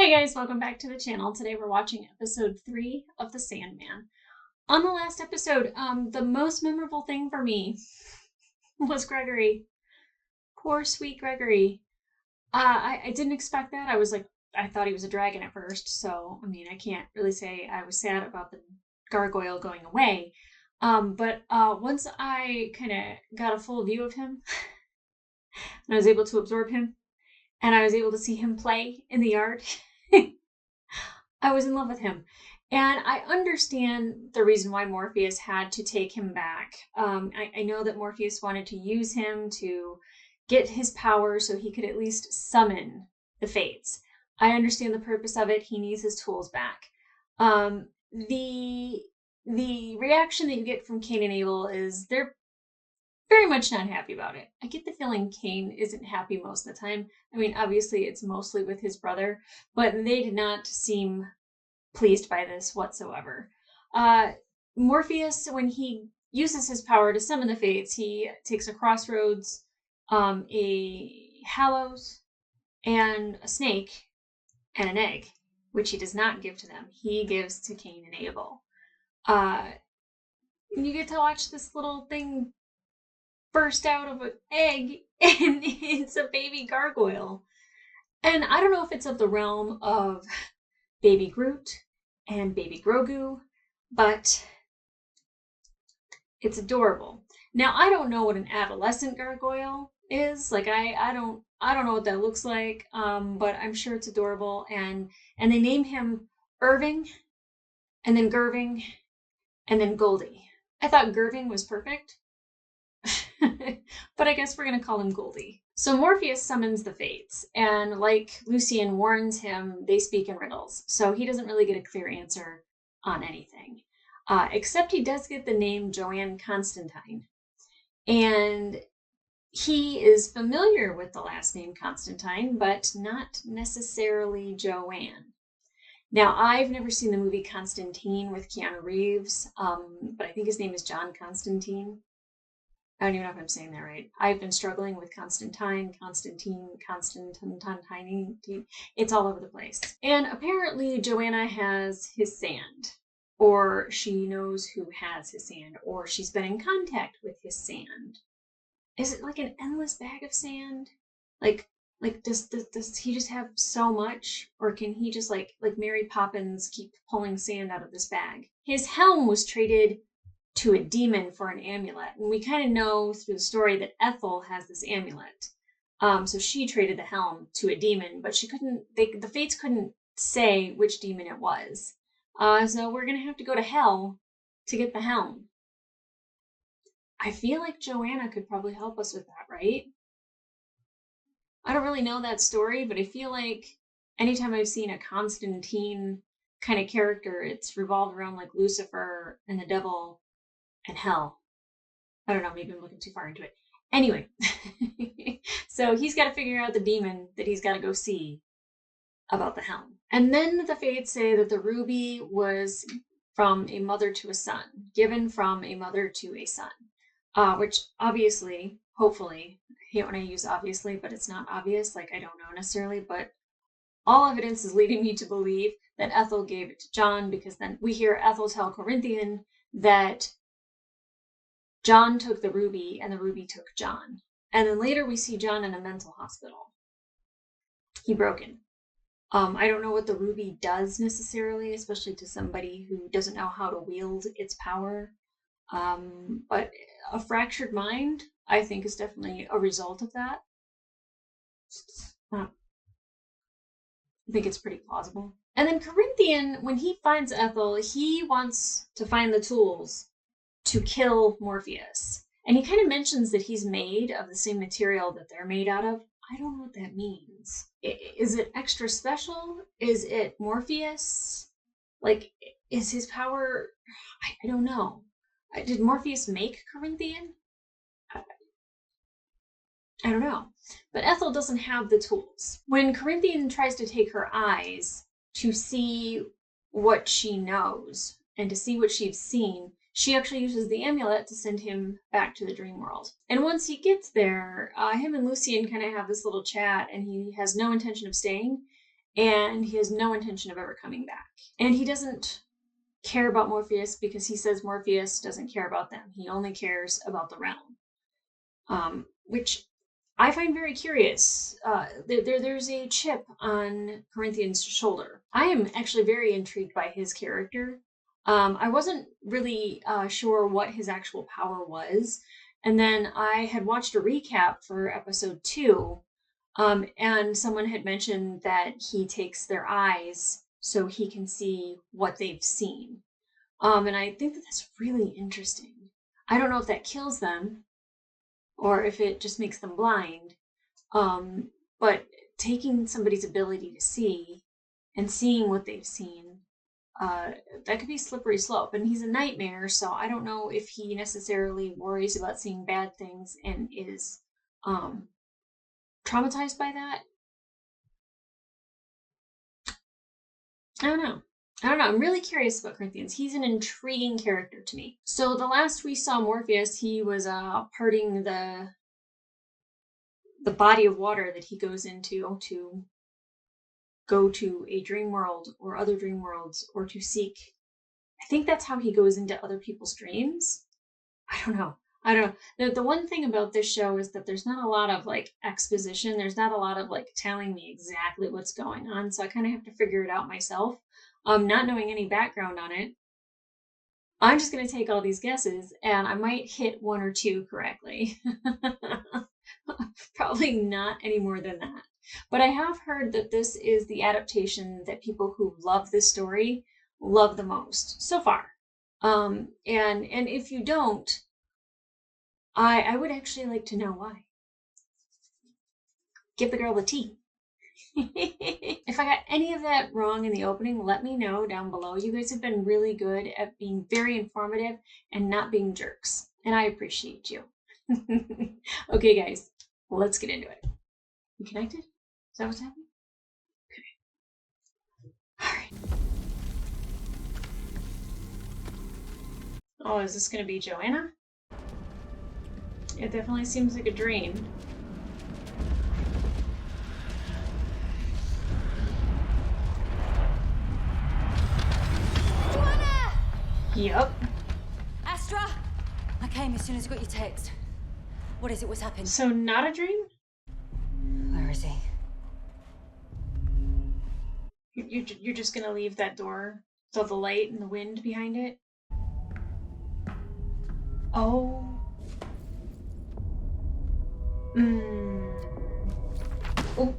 Hey guys, welcome back to the channel. Today we're watching episode 3 of the Sandman. On the last episode, the most memorable thing for me was Gregory. Poor sweet Gregory. I didn't expect that. I thought he was a dragon at first, so I can't really say I was sad about the gargoyle going away. But once I kind of got a full view of him, and I was able to absorb him, and I was able to see him play in the yard, I was in love with him. And I understand the reason why Morpheus had to take him back. I know that Morpheus wanted to use him to get his power so he could at least summon the Fates. I understand the purpose of it. He needs his tools back. The reaction that you get from Cain and Abel is they're very much not happy about it. I get the feeling Cain isn't happy most of the time. Obviously it's mostly with his brother, but they did not seem pleased by this whatsoever. Morpheus, when he uses his power to summon the Fates, he takes a crossroads, a hallows, and a snake, and an egg, which he does not give to them. He gives to Cain and Abel. You get to watch this little thing burst out of an egg, and it's a baby gargoyle. And I don't know if it's of the realm of Baby Groot and Baby Grogu, but it's adorable. Now, I don't know what an adolescent gargoyle is. I don't know what that looks like, but I'm sure it's adorable. And they name him Irving, and then Gerving, and then Goldie. I thought Gerving was perfect, but I guess we're going to call him Goldie. So Morpheus summons the Fates, and like Lucian warns him, they speak in riddles. So he doesn't really get a clear answer on anything, except he does get the name Joanna Constantine. And he is familiar with the last name Constantine, but not necessarily Joanne. Now, I've never seen the movie Constantine with Keanu Reeves, but I think his name is John Constantine. I don't even know if I'm saying that right. I've been struggling with Constantine. It's all over the place. And apparently Joanna has his sand, or she knows who has his sand, or she's been in contact with his sand. Is it like an endless bag of sand? Does he just have so much, or can he just like Mary Poppins keep pulling sand out of this bag? His helm was traded to a demon for an amulet, and we kind of know through the story that Ethel has this amulet. So she traded the helm to a demon, but the Fates couldn't say which demon it was. So we're gonna have to go to hell to get the helm. I feel like Joanna could probably help us with that, right? I don't really know that story, but I feel like anytime I've seen a Constantine kind of character, it's revolved around like Lucifer and the devil and hell. I don't know, maybe I'm looking too far into it. Anyway, so he's got to figure out the demon that he's got to go see about the helm. And then the Fates say that the ruby was from a mother to a son, given from a mother to a son, which obviously, hopefully, I hate when I use obviously, but it's not obvious. I don't know necessarily, but all evidence is leading me to believe that Ethel gave it to John, because then we hear Ethel tell Corinthian that John took the ruby and the ruby took John. And then later we see John in a mental hospital. He broken. I don't know what the ruby does necessarily, especially to somebody who doesn't know how to wield its power. But a fractured mind, I think, is definitely a result of that. I think it's pretty plausible. And then Corinthian, when he finds Ethel, he wants to find the tools to kill Morpheus. And he kind of mentions that he's made of the same material that they're made out of. I don't know what that means. Is it extra special? Is it Morpheus? Is his power... I don't know. Did Morpheus make Corinthian? I don't know. But Ethel doesn't have the tools. When Corinthian tries to take her eyes to see what she knows and to see what she's seen, she actually uses the amulet to send him back to the dream world. And once he gets there, him and Lucian kind of have this little chat, and he has no intention of staying. and he has no intention of ever coming back. And he doesn't care about Morpheus because he says Morpheus doesn't care about them. He only cares about the realm, which I find very curious. There's a chip on Corinthian's shoulder. I am actually very intrigued by his character. I wasn't really sure what his actual power was. And then I had watched a recap for episode 2, and someone had mentioned that he takes their eyes so he can see what they've seen. And I think that that's really interesting. I don't know if that kills them or if it just makes them blind. But taking somebody's ability to see and seeing what they've seen, that could be a slippery slope. And he's a nightmare, so I don't know if he necessarily worries about seeing bad things and is traumatized by that. I don't know. I'm really curious about Corinthians. He's an intriguing character to me. So the last we saw Morpheus, he was parting the body of water that he goes into to go to a dream world or other dream worlds, or to seek. I think that's how he goes into other people's dreams. I don't know. The one thing about this show is that there's not a lot of like exposition. There's not a lot of like telling me exactly what's going on. So I kind of have to figure it out myself. Not knowing any background on it, I'm just going to take all these guesses and I might hit 1 or 2 correctly. Probably not any more than that. But I have heard that this is the adaptation that people who love this story love the most so far. And if you don't, I would actually like to know why. Give the girl the tea. If I got any of that wrong in the opening, let me know down below. You guys have been really good at being very informative and not being jerks, and I appreciate you. Okay, guys, let's get into it. You connected? Is that what's happening? Okay. All right. Oh, is this going to be Joanna? It definitely seems like a dream. Joanna! Yep. Astra? I came as soon as I got your text. What is it? What's happened? So not a dream? Where is he? You're just going to leave that door with all the light and the wind behind it? Oh. Oh.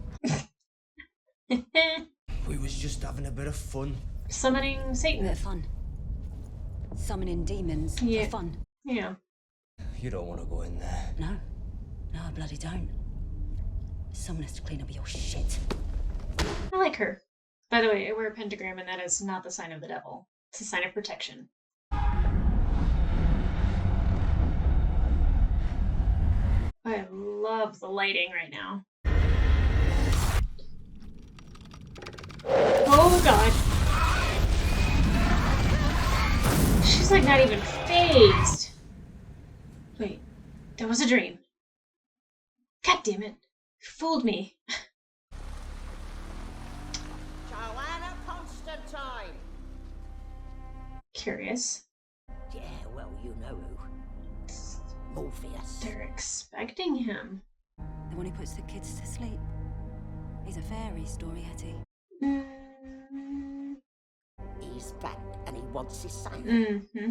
We was just having a bit of fun. Summoning Satan. A bit of fun. Summoning demons Yeah. for fun. Yeah. You don't want to go in there. No. No, I bloody don't. Someone has to clean up your shit. I like her. By the way, I wear a pentagram, and that is not the sign of the devil. It's a sign of protection. I love the lighting right now. Oh god. She's like not even phased. Wait, that was a dream. God damn it. You fooled me. Joanna Constantine. Curious. Yeah, well, you know who. Morpheus. They're expecting him. The one who puts the kids to sleep. He's a fairy story, Hetty. He's back and he wants his son. Mm-hmm.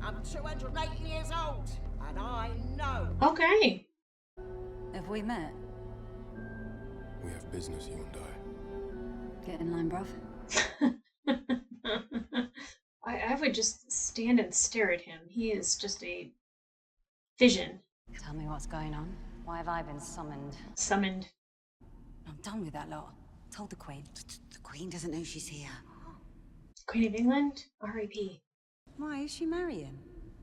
I'm 280 years old and I know. Okay. Have we met? We have business, you and I. Get in line, bruv. I would just stand and stare at him. He is just a vision. Tell me what's going on. Why have I been summoned? Summoned. I'm done with that lot. Told the Queen. The Queen doesn't know she's here. Queen of England? R.I.P. Why is she marrying?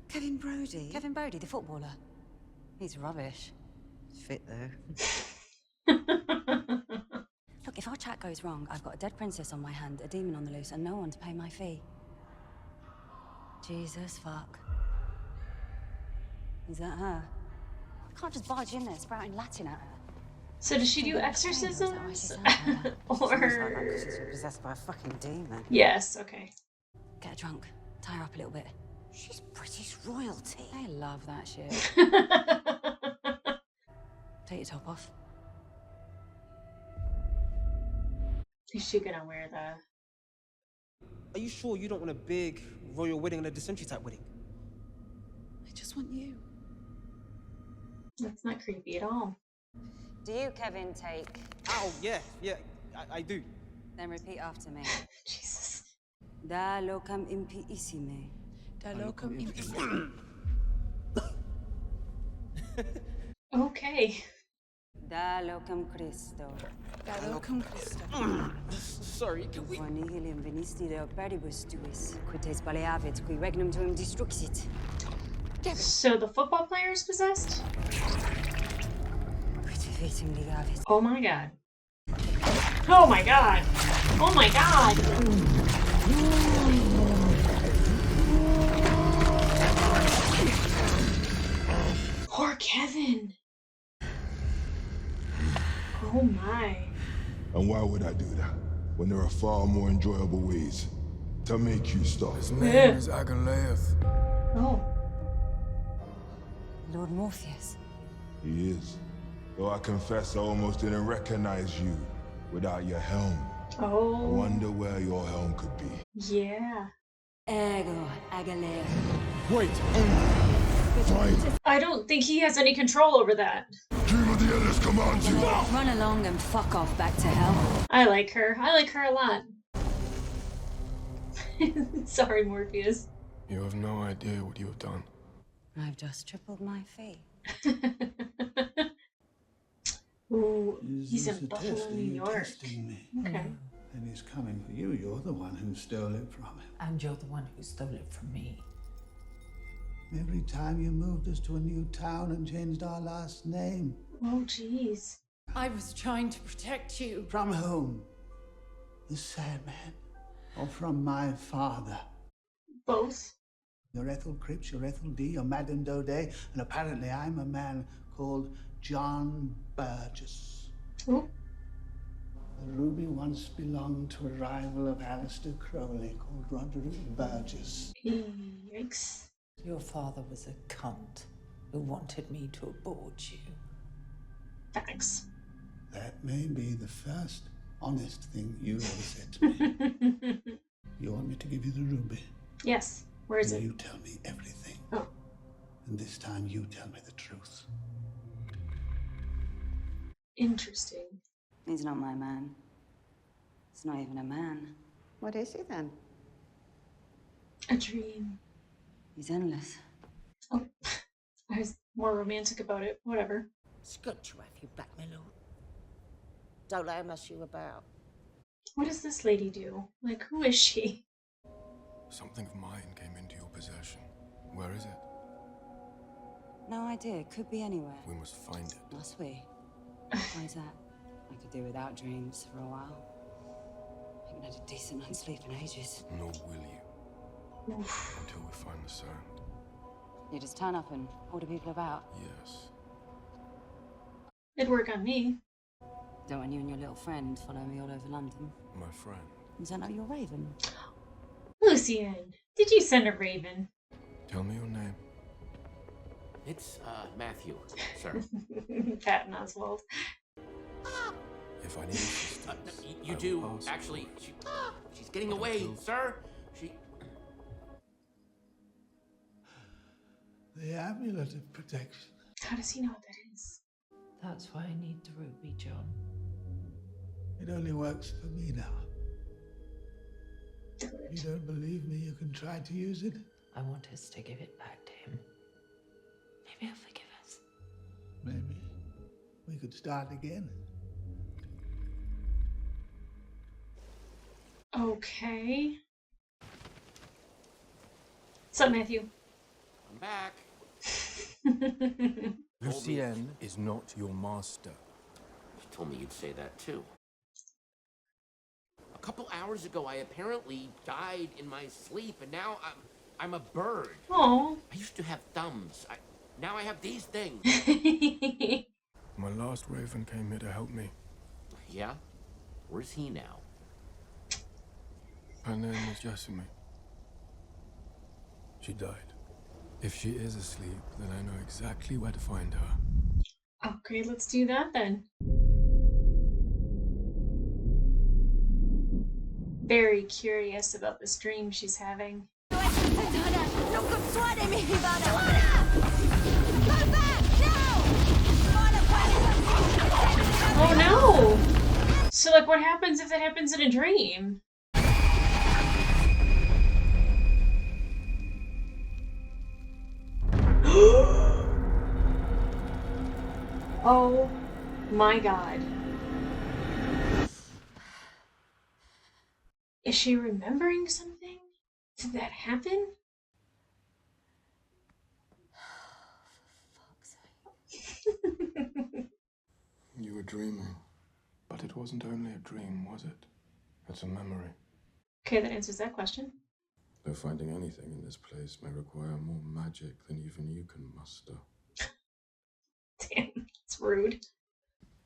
Kevin Brodie. Kevin Brodie, the footballer. He's rubbish. Fit though. Look, if our chat goes wrong, I've got a dead princess on my hand, a demon on the loose, and no one to pay my fee. Jesus fuck. Is that her? I can't just barge in there spouting Latin at her. So does she do Is that why she exorcisms? sounds like that? She sounds like that 'cause she's Or possessed by a fucking demon. yes, okay. Get her drunk. Tie her up a little bit. She's British royalty. They love that shit. Take your top off. Is she gonna wear the... Are you sure you don't want a big royal wedding and a dysentery type wedding? I just want you. That's not creepy at all. Do you, Kevin, take? Oh, yeah, I do. Then repeat after me. Jesus. Da locum impiissime. Da locum impiissime. Okay. Da locum Christo. Da locum Christo. Sorry, can we... Qua nihilum venisti de operibus tuis, quites baleavit, qui regnum tuum destruxit. So the football player is possessed? Quid vitam ligavit. Oh my god. Oh my god. Oh my god. Poor Kevin. Oh my. And why would I do that when there are far more enjoyable ways to make you stop? His name is Agalaeus. Oh. Lord Morpheus. He is. Though I confess I almost didn't recognize you without your helm. I Oh. wonder where your helm could be. Yeah. Ego Agalaeus. Wait! Fine! I don't think he has any control over that. Dream of the endless commands you! Run along and fuck off back to hell. I like her. I like her a lot. Sorry, Morpheus. You have no idea what you have done. I've just tripled my fee. Ooh, Is he's this in a Buffalo, test? Are New you York. testing me? Okay. And he's coming for you. You're the one who stole it from him. And you're the one who stole it from me. Every time you moved us to a new town and changed our last name. Oh, jeez. I was trying to protect you. From whom? The Sandman? Or from my father? Both. You're Ethel Cripps, you're Ethel D, you're Madame Daudet, and apparently I'm a man called John Burgess. Ooh. The ruby once belonged to a rival of Aleister Crowley called Roderick Burgess. Yikes. Your father was a cunt who wanted me to abort you. Facts. That may be the first honest thing you ever said to me. You want me to give you the ruby? Yes. Where is And it? you tell me everything. Oh. And this time you tell me the truth. Interesting. He's not my man. It's not even a man. What is he then? A dream. He's endless. Oh. I was more romantic about it. Whatever. It's good to have you back, my lord. Don't let her mess you about. What does this lady do? Like, who is she? Something of mine came into your possession. Where is it? No idea. Could be anywhere. We must find it. Must we? Why's that? I could do without dreams for a while. I haven't had a decent night's sleep in ages. Nor will you. Oof. Until we find the sand. You just turn up and order people about. Yes. It'd work on me. Don't want you and your little friend follow me all over London. My friend. Is that not your raven? Lucian, did you send a raven? Tell me your name. It's, Matthew, sir. Patton Oswald. If I need assistance, You I do, will ask. actually. She's getting away, sir. She... The amulet of protection. How does he know what that is? That's why I need the ruby, John. It only works for me now. Do You it. don't believe me, you can try to use it. I want us to give it back to him. Maybe he'll forgive us. Maybe we could start again. Okay. What's up, Matthew? I'm back. Lucien is not your master. You told me you'd say that, too. A couple hours ago, I apparently died in my sleep, and now I'm a bird. Oh. I used to have thumbs. Now I have these things. My last raven came here to help me. Yeah? Where's he now? Her name was Jessamy. She died. If she is asleep, then I know exactly where to find her. Okay, let's do that then. Very curious about this dream she's having. Oh no! So like what happens if that happens in a dream? Oh my god. Is she remembering something? Did that happen? You were dreaming. But it wasn't only a dream, was it? It's a memory. Okay, that answers that question. Though finding anything in this place may require more magic than even you can muster. Damn, it's rude.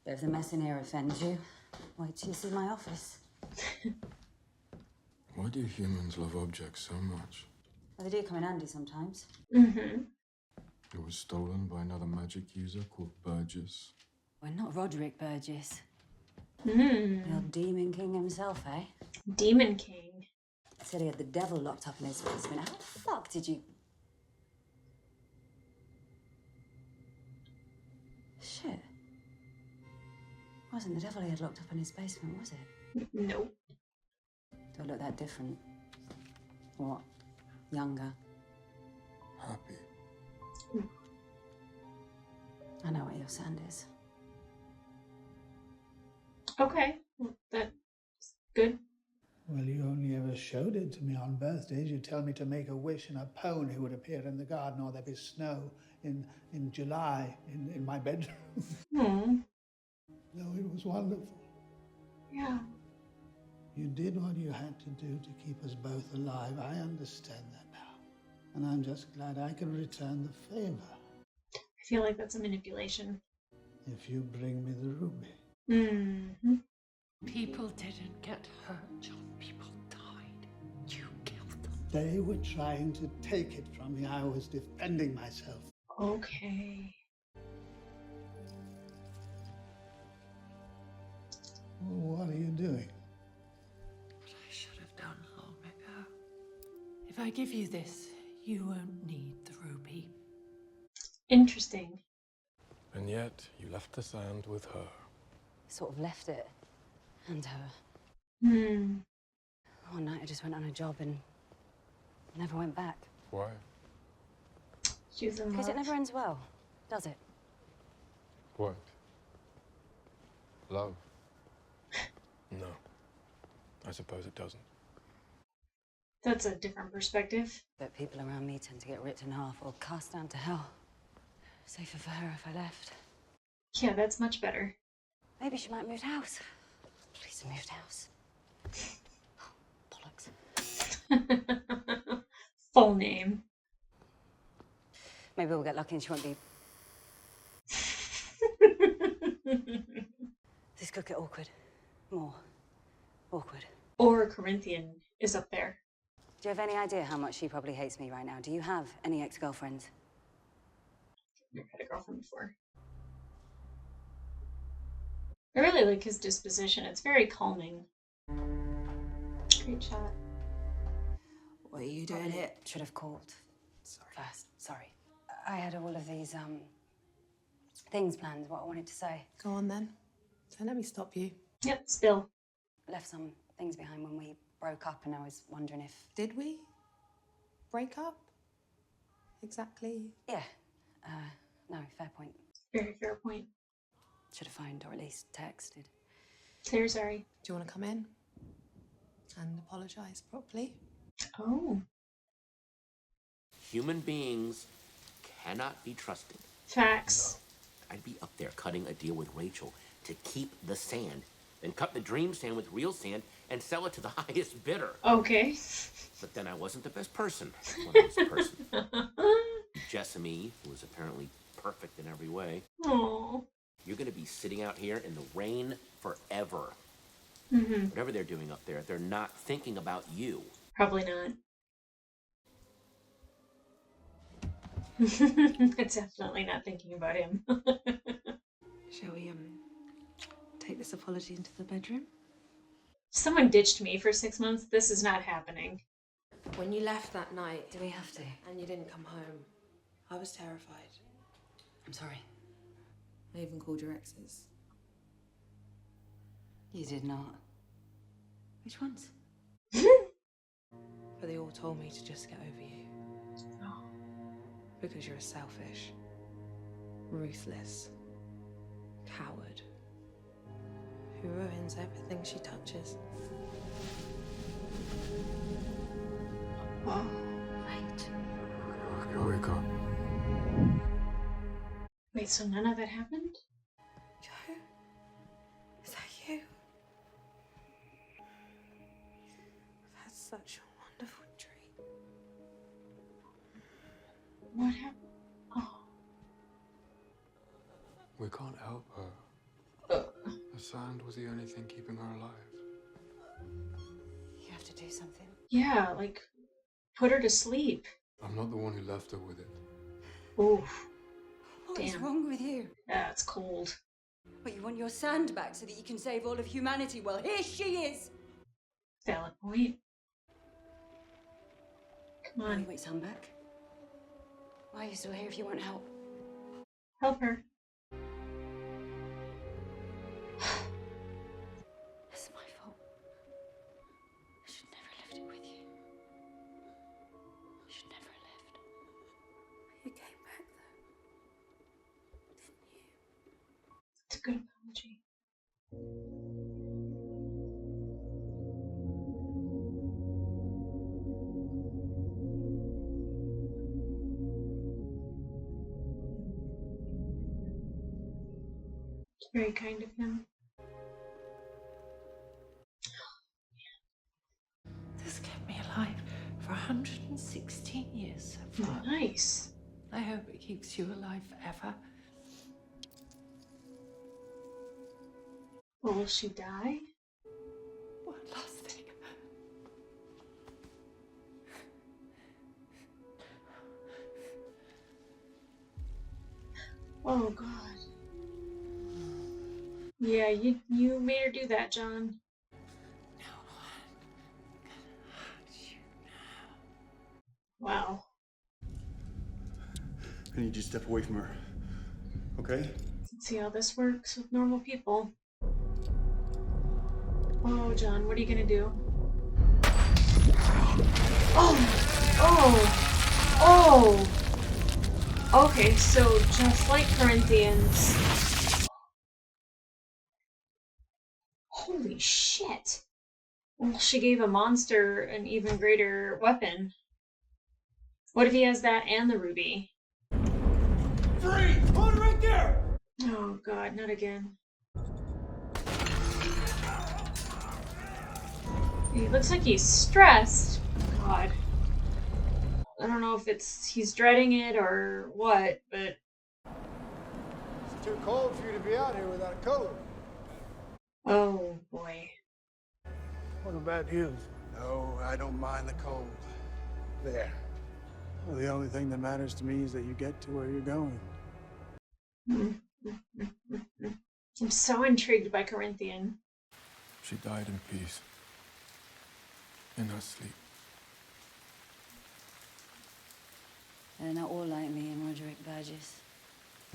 But if the mess in here offends you, wait till you see my office. Why do humans love objects so much? Well, they do come in handy sometimes. Mm-hmm. It was stolen by another magic user called Burgess. Well, not Roderick Burgess. Hmm. The old Demon King himself, eh? Demon King. Said he had the devil locked up in his basement. How the fuck did you... Shit. Wasn't the devil he had locked up in his basement, was it? No. Do I look that different? What? Younger? Happy. I know what your sand is. Okay, well, that's good. Well, you only ever showed it to me on birthdays. You tell me to make a wish and a pony would appear in the garden, or there'd be snow in July in my bedroom. Hmm. No, it was wonderful. Yeah. You did what you had to do to keep us both alive. I understand that now. And I'm just glad I can return the favor. I feel like that's a manipulation. If you bring me the ruby. Mm-hmm. People didn't get hurt, John. People died. You killed them. They were trying to take it from me. I was defending myself. Okay. Well, what are you doing? What I should have done long ago. If I give you this, you won't need the ruby. Interesting. And yet, you left the sand with her. Sort of left it. And her. Hmm. One night I just went on a job and never went back. Why? She was in love. Because it never ends well, does it? What? Love? No. I suppose it doesn't. That's a different perspective. But people around me tend to get ripped in half or cast down to hell. Safer for her if I left. Yeah, that's much better. Maybe she might move house. Please moved house. Bollocks. Full name. Maybe we'll get lucky and she won't be... This could get awkward. More awkward. Or Corinthian is up there. Do you have any idea how much she probably hates me right now? Do you have any ex-girlfriends? I've never had a girlfriend before. I really like his disposition. It's very calming. Great shot. What are you doing here? Should have called. First. Sorry. I had all of these, things planned, what I wanted to say. Go on then. So let me stop you. Yep, spill. Left some things behind when we broke up, and I was wondering if... Did we break up? Exactly. Yeah. No, fair point. Very fair point. Should have phoned or at least texted. Clear, sorry. Do you want to come in and apologize properly? Oh. Human beings cannot be trusted. Facts. I'd be up there cutting a deal with Rachel to keep the sand, then cut the dream sand with real sand and sell it to the highest bidder. Okay. But then I wasn't the best person. One of those person. Jessamy, who was apparently perfect in every way. Oh. You're gonna be sitting out here in the rain forever. Whatever they're doing up there, they're not thinking about you. Probably not. It's definitely not thinking about him. Shall we, take this apology into the bedroom? Someone ditched me for 6 months. This is not happening. When you left that night, Do we have to? and you didn't come home, I was terrified. I'm sorry. I even called your exes. You did not. Which ones? But they all told me to just get over you. Because you're a selfish, ruthless coward who ruins everything she touches. Oh, Right. Okay, wake up. wait, so none of that happened? Joe? Is that you? I've had such a wonderful dream. What happened? Oh. We can't help her. The sand was the only thing keeping her alive. You have to do something. Yeah, like, put her to sleep. I'm not the one who left her with it. Oof. What is Damn. wrong with you? That's cold. But you want your sand back so that you can save all of humanity? Well, here she is! Valid point. Come Why on, you want your son back? Why are you still here if you want help? help her. It's my fault. I should never have left it with you. I should never have left. You came back though, didn't you? It's a good apology. It's very kind of him. This kept me alive for 116 years so far. Nice. I hope it keeps you alive forever. Well, will she die? One last thing. Oh, God. Yeah, you made her do that, John. No one can hurt you now. Wow. I need you to step away from her. Okay? Let's see how this works with normal people. Oh, John, what are you gonna do? Oh! Okay, so just like Corinthians. Holy shit! Well, she gave a monster an even greater weapon. What if he has that and the ruby? Free! Hold it right there! Oh god, not again. He looks like he's stressed. God. I don't know if he's dreading it or what, but... It's too cold for you to be out here without a coat. Oh, boy. What about you? No, I don't mind the cold. There. Well, the only thing that matters to me is that you get to where you're going. I'm so intrigued by Corinthian. She died in peace. In her sleep. They're not all like me and Roderick Burgess.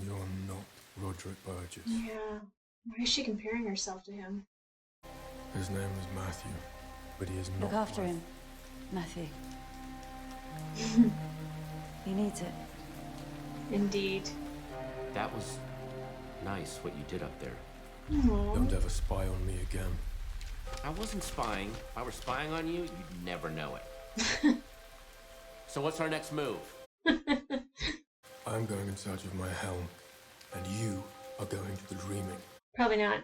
You're not Roderick Burgess. Yeah. Why is she comparing herself to him? His name is Matthew, but he is not. Look after him, Matthew. He needs it. Indeed. That was nice what you did up there. Aww. Don't ever spy on me again. I wasn't spying. If I were spying on you, you'd never know it. So what's our next move? I'm going in search of my helm, and you are going to the dreaming. Probably not.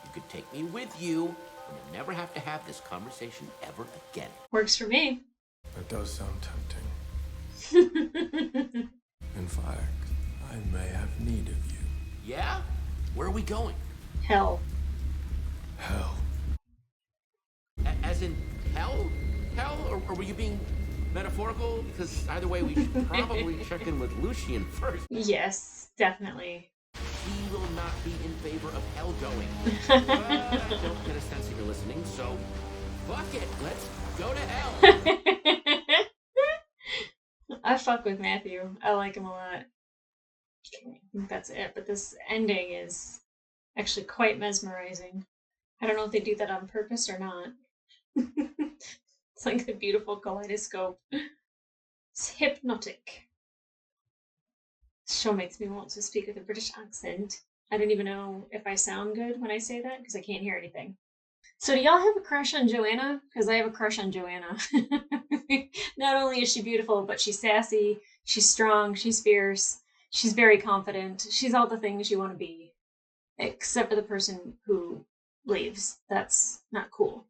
You could take me with you, and we'll never have to have this conversation ever again. Works for me. That does sound tempting. In fact, I may have need of you. Yeah? Where are we going? Hell. Hell. As in hell? Hell? Or were you being metaphorical? Because either way, we should probably check in with Lucian first. Yes, definitely. He will not be in favor of hell going. But I don't get a sense that you're listening, so fuck it. Let's go to hell. I fuck with Matthew. I like him a lot. Okay, I think that's it. But this ending is actually quite mesmerizing. I don't know if they do that on purpose or not. It's like the beautiful kaleidoscope. It's hypnotic. This show makes me want to speak with a British accent. I don't even know if I sound good when I say that because I can't hear anything. So do y'all have a crush on Joanna? Because I have a crush on Joanna. Not only is she beautiful, but she's sassy, she's strong, she's fierce, she's very confident. She's all the things you want to be. Except for the person who leaves. That's not cool.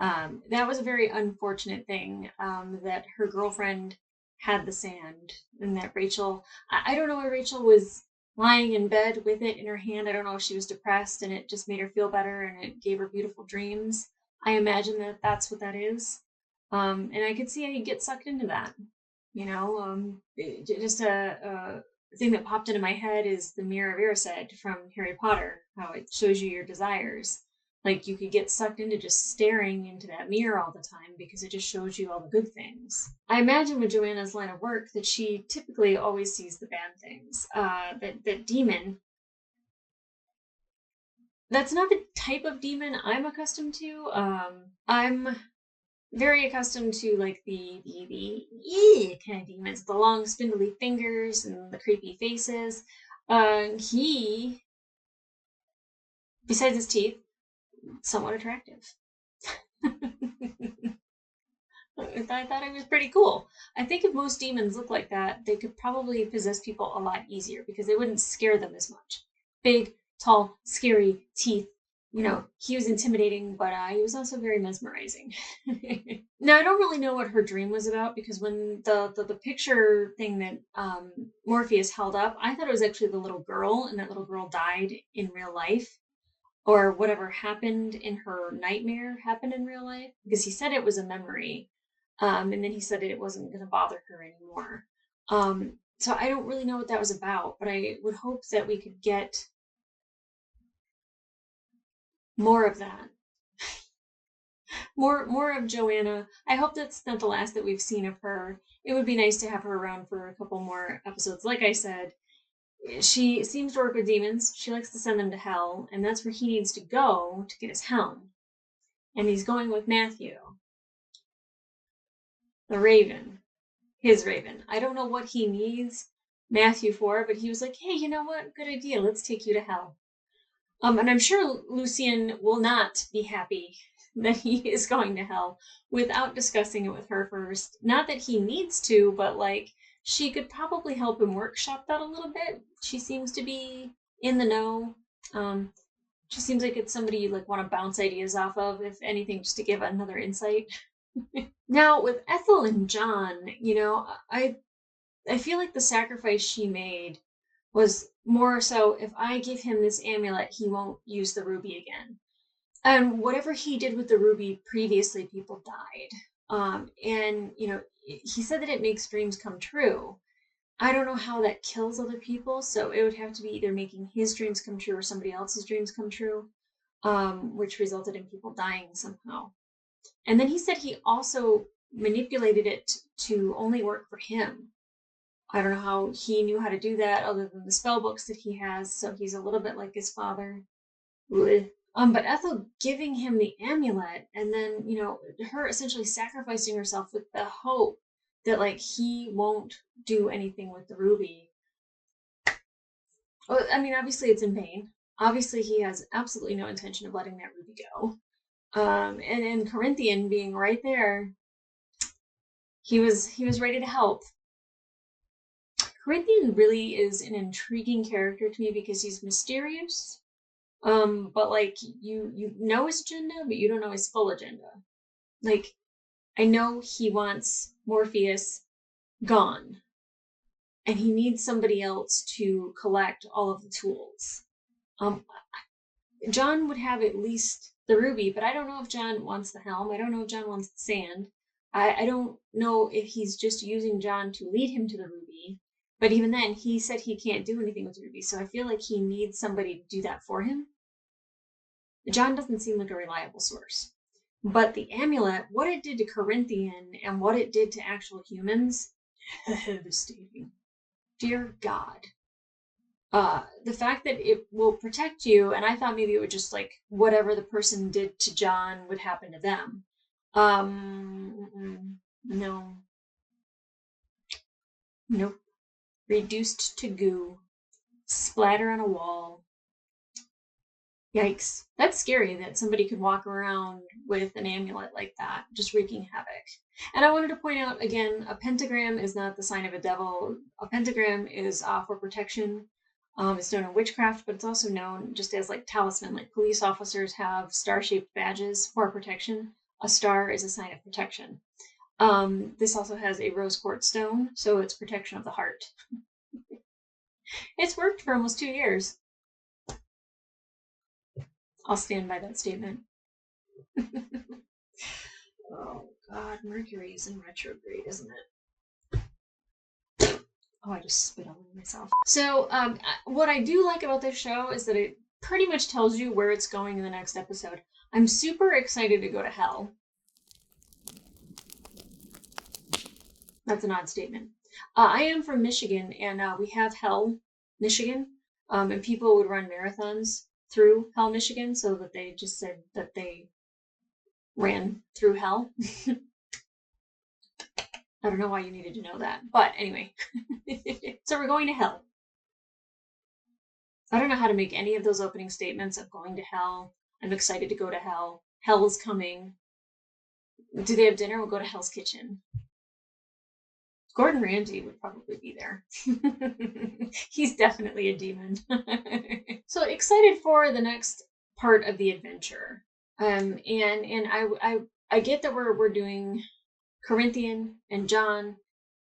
That was a very unfortunate thing, that her girlfriend had the sand and that Rachel, I don't know why Rachel was lying in bed with it in her hand. I don't know if she was depressed and it just made her feel better and it gave her beautiful dreams. I imagine that that's what that is. And I could see how you get sucked into that. You know, just a thing that popped into my head is the Mirror of Erised from Harry Potter, how it shows you your desires. Like you could get sucked into just staring into that mirror all the time because it just shows you all the good things. I imagine with Joanna's line of work that she typically always sees the bad things. That demon, that's not the type of demon I'm accustomed to. I'm very accustomed to like the kind of demons, the long spindly fingers and the creepy faces. He, besides his teeth, somewhat attractive. I thought it was pretty cool. I think if most demons look like that, they could probably possess people a lot easier because they wouldn't scare them as much. Big, tall, scary teeth. You know, he was intimidating, but he was also very mesmerizing. Now, I don't really know what her dream was about because when the picture thing that Morpheus held up, I thought it was actually the little girl, and that little girl died in real life. Or whatever happened in her nightmare happened in real life because he said it was a memory. And then he said it wasn't going to bother her anymore. So I don't really know what that was about, but I would hope that we could get more of that. More of Joanna. I hope that's not the last that we've seen of her. It would be nice to have her around for a couple more episodes. Like I said, she seems to work with demons. She likes to send them to hell, and that's where he needs to go to get his helm. And he's going with Matthew. The Raven. His Raven. I don't know what he needs Matthew for, but he was like, hey, you know what? Good idea. Let's take you to hell. And I'm sure Lucian will not be happy that he is going to hell without discussing it with her first. Not that he needs to, but like, she could probably help him workshop that a little bit. She seems to be in the know. She seems like it's somebody you like want to bounce ideas off of, if anything, just to give another insight. Now with Ethel and John, you know, I feel like the sacrifice she made was more so if I give him this amulet, he won't use the ruby again. And whatever he did with the ruby previously, people died. And you know, he said that it makes dreams come true. I don't know how that kills other people, so it would have to be either making his dreams come true or somebody else's dreams come true, which resulted in people dying somehow. And then he said he also manipulated it to only work for him. I don't know how he knew how to do that other than the spell books that he has, so he's a little bit like his father. But Ethel giving him the amulet and then, you know, her essentially sacrificing herself with the hope that like he won't do anything with the ruby. Well, I mean, obviously it's in vain. Obviously he has absolutely no intention of letting that ruby go. And Corinthian being right there, he was ready to help. Corinthian really is an intriguing character to me because he's mysterious. But like you know his agenda, but you don't know his full agenda. Like, I know he wants Morpheus gone, and he needs somebody else to collect all of the tools. John would have at least the ruby, but I don't know if John wants the helm. I don't know if John wants the sand. I don't know if he's just using John to lead him to the ruby. But even then, he said he can't do anything with the ruby, so I feel like he needs somebody to do that for him. John doesn't seem like a reliable source. But the amulet, what it did to Corinthian and what it did to actual humans, devastating. Dear God. The fact that it will protect you, and I thought maybe it would just like whatever the person did to John would happen to them. No. Nope. Reduced to goo. Splatter on a wall. Yikes. That's scary that somebody could walk around with an amulet like that, just wreaking havoc. And I wanted to point out again, a pentagram is not the sign of a devil. A pentagram is for protection. It's known in witchcraft, but it's also known just as like talisman. Like police officers have star-shaped badges for protection. A star is a sign of protection. This also has a rose quartz stone, so it's protection of the heart. It's worked for almost 2 years. I'll stand by that statement. Oh God, Mercury is in retrograde, isn't it? Oh, I just spit all over myself. So, what I do like about this show is that it pretty much tells you where it's going in the next episode. I'm super excited to go to hell. That's an odd statement. I am from Michigan, and we have Hell, Michigan, and people would run marathons through Hell, Michigan, so that they just said that they ran through hell. I don't know why you needed to know that, but anyway. So we're going to hell. I don't know how to make any of those opening statements of going to hell. I'm excited to go to hell. Hell is coming. Do they have dinner? We'll go to Hell's Kitchen. Gordon Ramsay would probably be there. He's definitely a demon. So excited for the next part of the adventure. And I get that we're doing Corinthian and John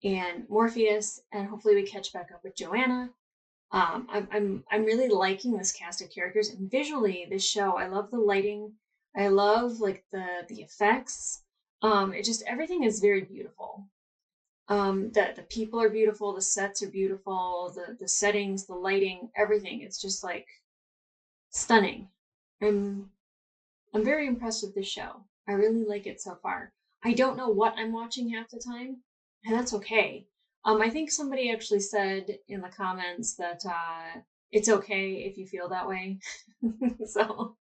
and Morpheus, and hopefully we catch back up with Joanna. I'm really liking this cast of characters, and visually this show, I love the lighting. I love like the effects. It just, everything is very beautiful. The people are beautiful, the sets are beautiful, the settings, the lighting, everything. It's just like stunning. I'm very impressed with this show. I really like it so far. I don't know what I'm watching half the time, and that's okay. I think somebody actually said in the comments that it's okay if you feel that way. So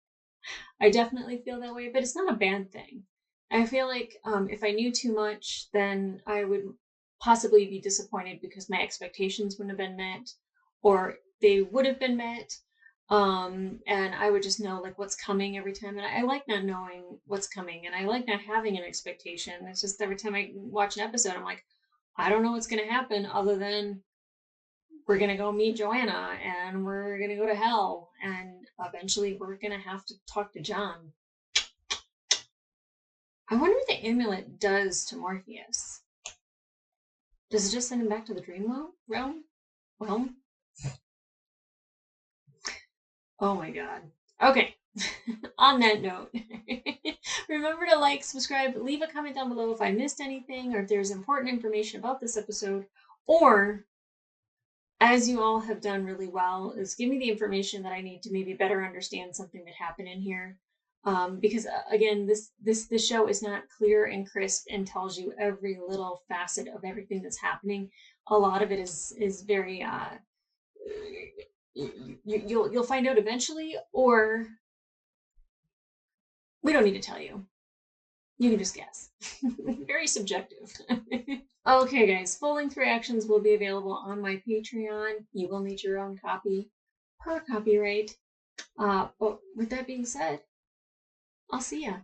I definitely feel that way, but it's not a bad thing. I feel like if I knew too much, then I would possibly be disappointed because my expectations wouldn't have been met, or they would have been met. And I would just know like what's coming every time. And I like not knowing what's coming, and I like not having an expectation. It's just every time I watch an episode, I'm like, I don't know what's going to happen other than we're going to go meet Joanna and we're going to go to hell. And eventually we're going to have to talk to John. I wonder what the amulet does to Morpheus. Does it just send him back to the dream realm? Well, oh my God. Okay. On that note, remember to like, subscribe, leave a comment down below if I missed anything, or if there's important information about this episode, or, as you all have done really well, is give me the information that I need to maybe better understand something that happened in here. Because again, this show is not clear and crisp and tells you every little facet of everything that's happening. A lot of it is very you'll find out eventually, or we don't need to tell you. You can just guess. Very subjective. Okay, guys, full-length reactions will be available on my Patreon. You will need your own copy per copyright. But with that being said, I'll see ya.